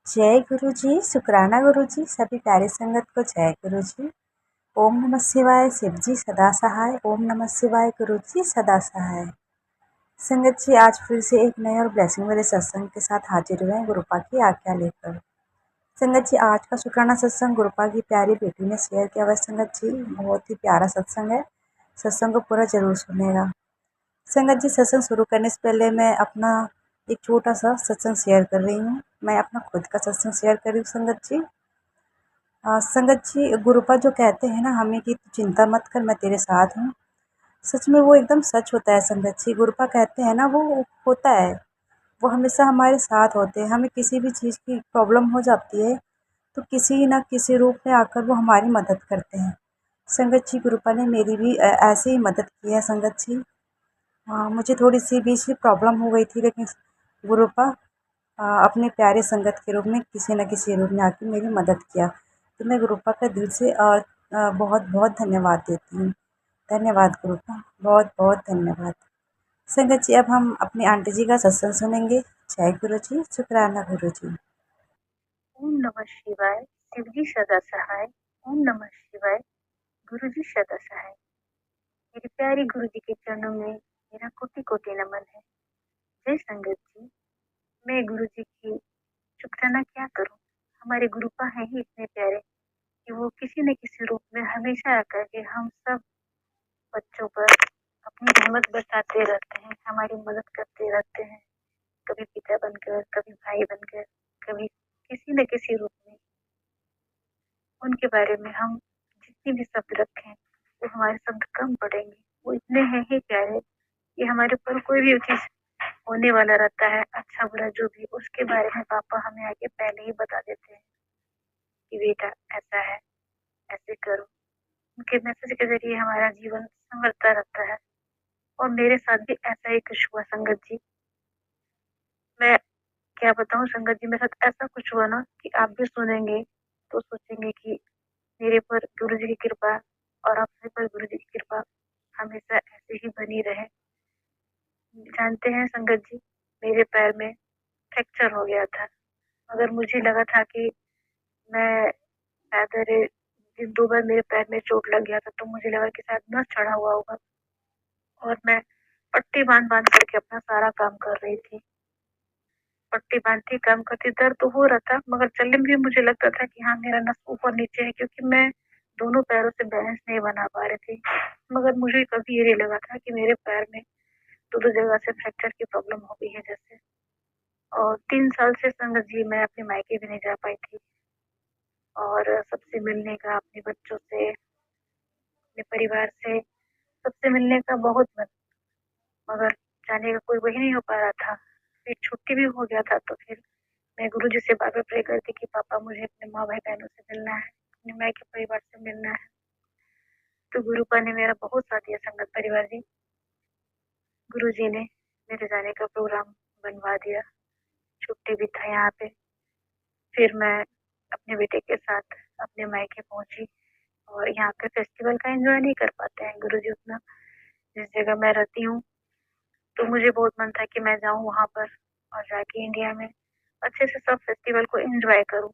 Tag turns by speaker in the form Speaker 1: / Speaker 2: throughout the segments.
Speaker 1: जय गुरु जी, शुक्राना गुरु जी, सभी प्यारी संगत को जय गुरु जी। ओम नमः शिवाय, शिव जी सदा सहाय। ओम नमः शिवाय, गुरु जी सदा सहाय। संगत जी, आज फिर से एक नए और ब्लेसिंग वाले सत्संग के साथ हाजिर हुए हैं गुरुपा की आज्ञा लेकर। संगत जी, आज का शुक्राना सत्संग गुरुपा की प्यारी बेटी ने शेयर किया हुआ। संगत जी, बहुत ही प्यारा सत्संग है, सत्संग को पूरा जरूर सुनेगा। संगत जी, सत्संग शुरू करने से पहले मैं अपना एक छोटा सा सत्संग शेयर कर रही हूँ। मैं अपना खुद का सत्संग शेयर कर रही हूँ संगत जी। संगत जी, गुरुपा जो कहते हैं ना हमें कि तू चिंता मत कर, मैं तेरे साथ हूँ। सच में वो एकदम सच होता है संगत जी। गुरुपा कहते हैं ना, वो होता है, वो हमेशा हमारे साथ होते हैं। हमें किसी भी चीज़ की प्रॉब्लम हो जाती है तो किसी न किसी रूप में आकर वो हमारी मदद करते हैं। संगत जी, गुरुपा ने मेरी भी ऐसे ही मदद की है संगत जी। मुझे थोड़ी सी बीच में प्रॉब्लम हो गई थी, लेकिन गुरुपा अपने प्यारे संगत के रूप में किसी न किसी रूप में आके मेरी मदद किया। तो मैं गुरुपा का दिल से बहुत बहुत धन्यवाद देती हूँ। धन्यवाद गुरुपा, बहुत बहुत धन्यवाद। संगत जी, अब हम अपनी आंटी जी का सत्संग सुनेंगे। जय गुरु जी, शुक्राना गुरु जी।
Speaker 2: ओम नमः शिवाय, शिव जी सदा सहाय। ओम नमः शिवाय, गुरु जी सदा सहाय। मेरी प्यारी गुरु जी के चरणों में मेरा कोटि कोटि नमन है। जय संगत जी। मैं गुरु जी की शुक्राना क्या करूं। हमारे गुरुपा हैं ही इतने प्यारे कि वो किसी न किसी रूप में हमेशा आकर के हम सब बच्चों पर अपनी रहमत बरसाते रहते हैं, हमारी मदद करते रहते हैं। कभी पिता बनकर, कभी भाई बनकर, कभी किसी न किसी रूप में। उनके बारे में हम जितने भी शब्द रखें वो हमारे शब्द कम पड़ेंगे। वो इतने हैं ही प्यारे कि हमारे ऊपर कोई भी चीज होने वाला रहता है, अच्छा बुरा जो भी, उसके बारे में पापा हमें आगे पहले ही बता देते हैं कि बेटा ऐसा है, ऐसे करो। उनके मैसेज के जरिए हमारा जीवन संवरता रहता है। और मेरे साथ भी ऐसा ही कुछ हुआ संगत जी। मैं क्या बताऊं संगत जी, मेरे साथ ऐसा कुछ हुआ ना कि आप भी सुनेंगे तो सोचेंगे कि मेरे पर गुरु जी की कृपा और आप सभी पर गुरु जी की कृपा हमेशा ऐसे ही बनी रहे। जानते हैं संगत जी, मेरे पैर में फ्रैक्चर हो गया था। मगर मुझे लगा था कि मैं शायद दो बार मेरे पैर में चोट लग गया था, तो मुझे लगा कि शायद नस चढ़ा हुआ होगा। और मैं पट्टी बांध बांध करके अपना सारा काम कर रही थी। पट्टी बांधती काम करती, दर्द तो हो रहा था, मगर चलने में भी मुझे लगता था कि हाँ मेरा नस ऊपर नीचे है, क्योंकि मैं दोनों पैरों से बैलेंस नहीं बना पा रही थी। मगर मुझे कभी ये नहीं लगा था कि मेरे पैर में दो दो जगह से फ्रैक्चर की प्रॉब्लम हो गई है जैसे। और 3 साल से संगत जी मैं अपने मायके भी नहीं जा पाई थी। और सबसे मिलने का, अपने बच्चों से, अपने परिवार से, सबसे मिलने का बहुत मन, मगर जाने का कोई वही नहीं हो पा रहा था। फिर छुट्टी भी हो गया था, तो फिर मैं गुरु जी से बार बार प्रे करती कि पापा मुझे अपने माँ भाई बहनों से मिलना है, अपने मायके परिवार से मिलना है। तो गुरुपा ने मेरा बहुत साथ दिया संगत परिवार जी। गुरु जी ने मेरे जाने का प्रोग्राम बनवा दिया। छुट्टी भी था यहाँ पे। फिर मैं अपने बेटे के साथ अपने मायके पहुंची। और यहाँ पे फेस्टिवल का एंजॉय नहीं कर पाते हैं गुरु जी उतना, जिस जगह मैं रहती हूँ। तो मुझे बहुत मन था कि मैं जाऊँ वहाँ पर और जाके इंडिया में अच्छे से सब फेस्टिवल को एंजॉय करूँ।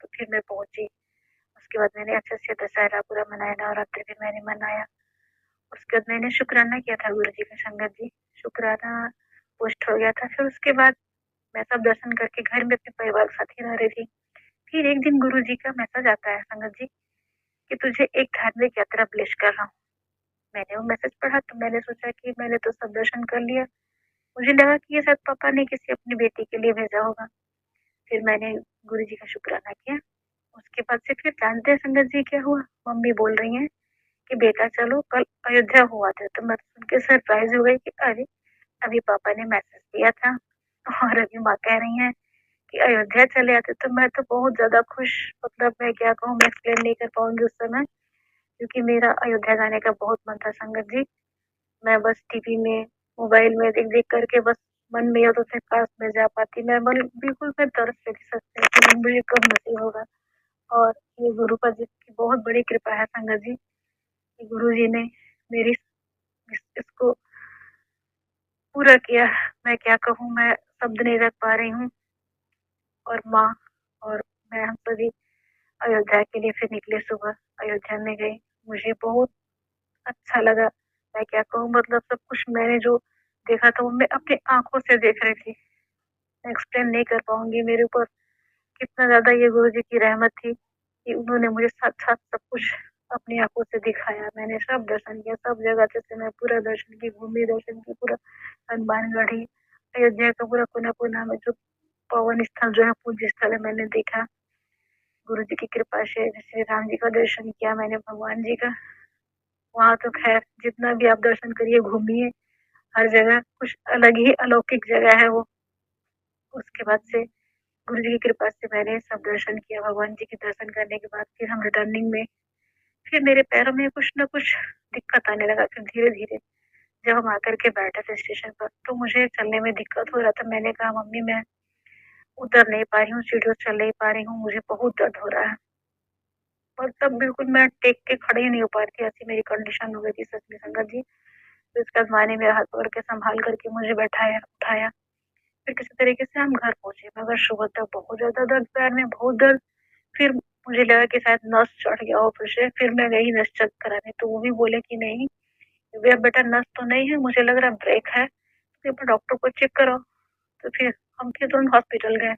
Speaker 2: तो फिर मैं पहुंची। उसके बाद मैंने अच्छे से दशहरा पूरा मनाया, नवरात्रि भी मैंने मनाया। उसके बाद मैंने शुक्राना किया था गुरु जी का संगत जी। शुक्राना पोस्ट हो गया था। फिर उसके बाद मैं सब दर्शन करके घर में अपने परिवार के साथ ही रह रही थी। फिर एक दिन गुरु जी का मैसेज आता है संगत जी कि तुझे एक धार्मिक यात्रा प्लेस कर रहा हूँ। मैंने वो मैसेज पढ़ा तो मैंने सोचा कि मैंने तो सब दर्शन कर लिया। मुझे लगा कि ये शायद पापा ने किसी अपनी बेटी के लिए भेजा होगा। फिर मैंने गुरु जी का शुक्राना किया। उसके बाद से फिर जानते हैं संगत जी क्या हुआ। मम्मी बोल रही हैं कि बेटा चलो कल अयोध्या हुआ था। तो मैं सुन के सरप्राइज हो गई कि अरे अभी पापा ने मैसेज दिया था और अभी माँ कह रही हैं कि अयोध्या चले आते। तो मैं तो बहुत ज्यादा खुश, मतलब मैं क्या कहूँ, मैं एक्सप्लेन नहीं कर पाऊंगी उस समय, क्योंकि मेरा अयोध्या जाने का बहुत मन था संगत जी। मैं बस टीवी में, मोबाइल में देख देख करके बस मन में होता था काश मैं जा पाती। मैं बिल्कुल मैं तरस रही सकती कि मुझे कब नसीब होगा। और ये गुरुपा जी की बहुत बड़ी कृपा है संगत जी कि गुरु जी ने मेरी इसको पूरा किया। मैं क्या कहूँ, मैं शब्द नहीं रख पा रही हूँ। और माँ और मैं हम सभी अयोध्या के लिए फिर निकले। सुबह अयोध्या में गए, मुझे बहुत अच्छा लगा। मैं क्या कहूँ, मतलब सब कुछ मैंने जो देखा था वो मैं अपनी आंखों से देख रही थी। मैं एक्सप्लेन नहीं कर पाऊंगी मेरे ऊपर कितना ज्यादा ये गुरु जी की रहमत थी कि उन्होंने मुझे साथ साथ सब कुछ अपनी आंखों से दिखाया। मैंने सब दर्शन किया, सब जगह जैसे मैं पूरा दर्शन की, घूमी दर्शन की, पूरा हनुमानगढ़ी, अयोध्या का पूरा कोना कोना में जो पावन स्थल जो है, पूज्य स्थल है, मैंने देखा गुरु जी की कृपा से। जैसे राम जी का दर्शन किया मैंने, भगवान जी का। वहां तो खैर जितना भी आप दर्शन करिए, घूमिए, हर जगह कुछ अलग ही अलौकिक जगह है वो। उसके बाद से गुरु जी की कृपा से मैंने सब दर्शन किया। भगवान जी के दर्शन करने के बाद फिर हम रिटर्निंग में, फिर मेरे पैरों में कुछ न कुछ दिक्कत आने लगा। फिर धीरे धीरे जब हम आकर के बैठे थे स्टेशन पर, तो मुझे चलने में दिक्कत हो रहा था। मैंने कहा मम्मी मैं उतर नहीं पा रही हूँ, सीढ़ियों चल नहीं पा रही हूँ, मुझे बहुत दर्द हो रहा है। और तब बिल्कुल मैं टेक के खड़ी ही नहीं हो पा रही थी, ऐसी मेरी कंडीशन हो गई थी सच में संगत जी। तो इसके बाद माँ ने मेरा हाथ पकड़ के संभाल करके मुझे बैठाया, उठाया। फिर किसी तरीके से हम घर पहुंचे, मगर सुबह तक बहुत ज्यादा दर्द, पैर में बहुत दर्द। फिर मुझे लगा कि शायद नस चढ़ गया हो फिर से। फिर मैं गई नस चेक कराने, तो वो भी बोले कि नहीं वे बेटा नस तो नहीं है, मुझे लग रहा ब्रेक है, तो एक बार डॉक्टर को चेक करो। तो फिर हम फिर तुरंत हॉस्पिटल गए,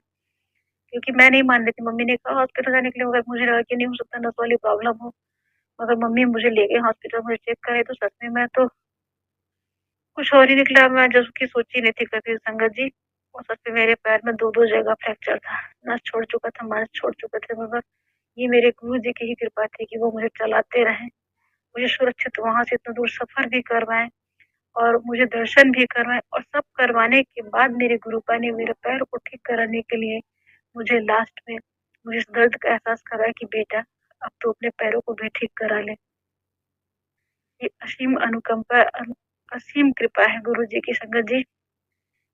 Speaker 2: क्योंकि मैं नहीं मान रही थी। मम्मी ने कहा हॉस्पिटल जाने के लिए, मगर मुझे लगा कि नहीं हो सकता नस वाली प्रॉब्लम हो। मगर मम्मी मुझे ले गए हॉस्पिटल, मुझे चेक करे, तो सच में मैं तो कुछ और ही निकला। मैं जो की सोची नहीं थी कभी संगत जी। और सच में मेरे पैर में दो दो जगह फ्रैक्चर था, नस छोड़ चुका था, मांस छोड़ चुके थे। मगर ये मेरे गुरु जी की ही कृपा थी कि वो मुझे चलाते रहे, मुझे सुरक्षित वहां से इतना दूर सफर भी करवाए और मुझे दर्शन भी करवाए। और सब करवाने के बाद मेरे गुरुपा ने मेरे पैर को ठीक कराने के लिए मुझे लास्ट में मुझे इस दर्द का एहसास कराया कि बेटा अब तो अपने पैरों को भी ठीक करा ले। ये असीम अनुकंपा, असीम कृपा है गुरु जी की संगत जी।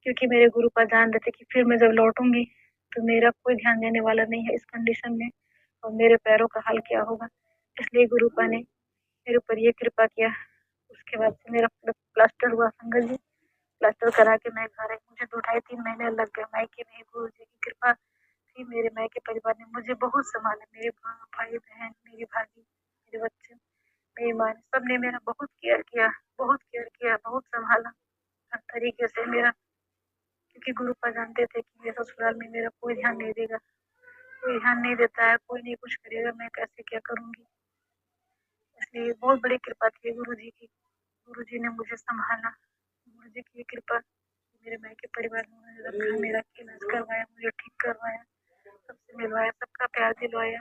Speaker 2: क्योंकि मेरे गुरुपा जान रहे थे कि फिर मैं जब लौटूंगी तो मेरा कोई ध्यान देने वाला नहीं है इस कंडीशन में, और मेरे पैरों का हाल क्या होगा। इसलिए गुरुपा ने मेरे ऊपर ये कृपा किया। उसके बाद से मेरा प्लास्टर हुआ संगत जी। प्लास्टर करा के मैं घर आई, मुझे 2 ढाई 3 महीने लग गए। मायके में गुरु जी की कृपा थी, मेरे मायके परिवार ने मुझे बहुत संभाला। मेरे भाई बहन, मेरी भाभी, मेरे बच्चे, मेरी माँ, सबने मेरा बहुत केयर किया, बहुत केयर किया, बहुत संभाला हर तरीके से मेरा। क्योंकि गुरुपा जानते थे कि मेरे ससुराल में मेरा कोई ध्यान नहीं देगा, कोई ध्यान नहीं देता है, कोई नहीं कुछ करेगा, मैं कैसे क्या करूंगी। इसलिए बहुत बड़ी कृपा थी गुरु जी की। गुरु जी ने मुझे संभाला, गुरु जी की कृपा। मेरे मायके परिवार में उन्होंने रखा, मेरा इलाज करवाया, मुझे ठीक करवाया, सबसे मिलवाया, सबका प्यार दिलवाया।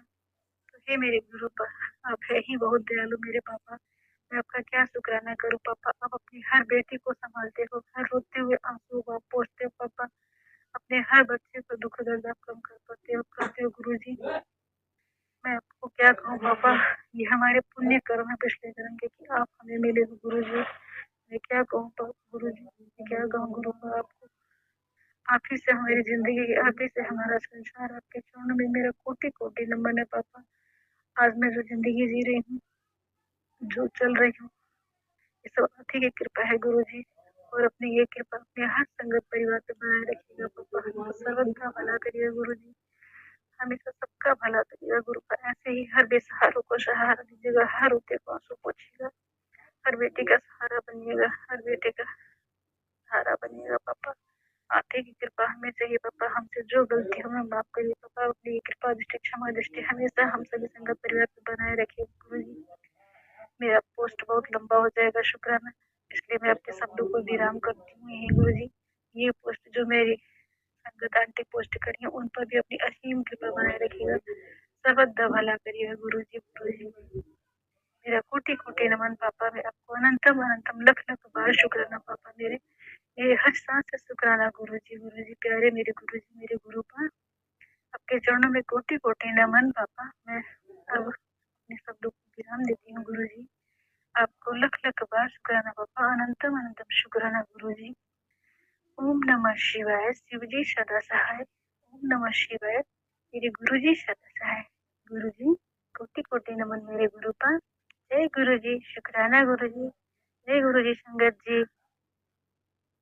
Speaker 2: तो हे मेरे गुरु पर, आप है ही बहुत दयालु मेरे पापा। मैं आपका क्या शुक्राना करूं पापा। आप अपनी हर बेटी को संभालते हो, हर रोते हुए आंसू को आप पोंछते हो पापा। अपने हर बच्चे को दुख दर्द आप कम कर पाते हो, करते हो गुरु जी। मैं आपको क्या कहूँ पापा, ये हमारे पुण्य कर्म है पिछले जन्म के कि आप हमें मिले हो गुरु जी। मैं क्या कहूँ गुरु जी, मैं क्या कहूँ गुरु को आपको। आप ही से हमारी जिंदगी, आप ही से हमारा संसार, आपके चरणों में मेरा कोटि कोटि नमन है पापा। आज मैं जो जिंदगी जी रही हूँ, जो चल रही हूँ, ये सब आप ही की कृपा है गुरु जी। और अपनी ये कृपा अपने हर संगत परिवार पे बनाए रखिएगा पापा। हमको सर्वदा भला करिएगा गुरु जी, हमेशा सबका भला करिएगा गुरु का। ऐसे ही हर बेसहारों को सहारा दीजिएगा, हर रोते को आंसू पोछिएगा, हर बेटी का सहारा बनिएगा, हर बेटे का सहारा बनिएगा पापा। आप ही की कृपा हमें चाहिए पापा। हमसे जो गलती हमें माफ करिए पापा। अपनी कृपा दृष्टि, क्षमा दृष्टि हमेशा हम सभी संगत परिवार पे बनाए रखिए गुरु जी। मेरा पोस्ट बहुत लंबा हो जाएगा शुक्राना, इसलिए मैं अपने शब्दों को विराम करती हूँ यही गुरु जी। ये पोस्ट जो मेरी संगत आंटी पोस्ट करी है, उन पर भी अपनी असीम कृपा बनाए रखिएगा, सर्वदा भला करिएगा गुरु जी। गुरु जी मेरा कोटि कोटि नमन पापा। मैं आपको अनंतम अनंतम लख लख बार शुक्राना पापा। मेरे हर सांस से शुक्राना गुरु जी। गुरु जी प्यारे मेरे गुरु जी, मेरे गुरु पा, आपके चरणों में कोटि कोटि नमन पापा। मैं अब अपने शब्दों को विराम देती हूँ गुरु जी। आपको लख लख बार शुक्राना पापा, अनंतम अनंतम शुक्राना गुरु जी। ओम नमः शिवाय, शिव जी सदा सहाय। ओम नमः शिवाय, मेरे गुरु जी सदा सहाय। गुरु जी कोटि कोटि नमन मेरे गुरु पा। जय गुरु जी, शुक्राना गुरु जी। जय गुरु जी संगत जी।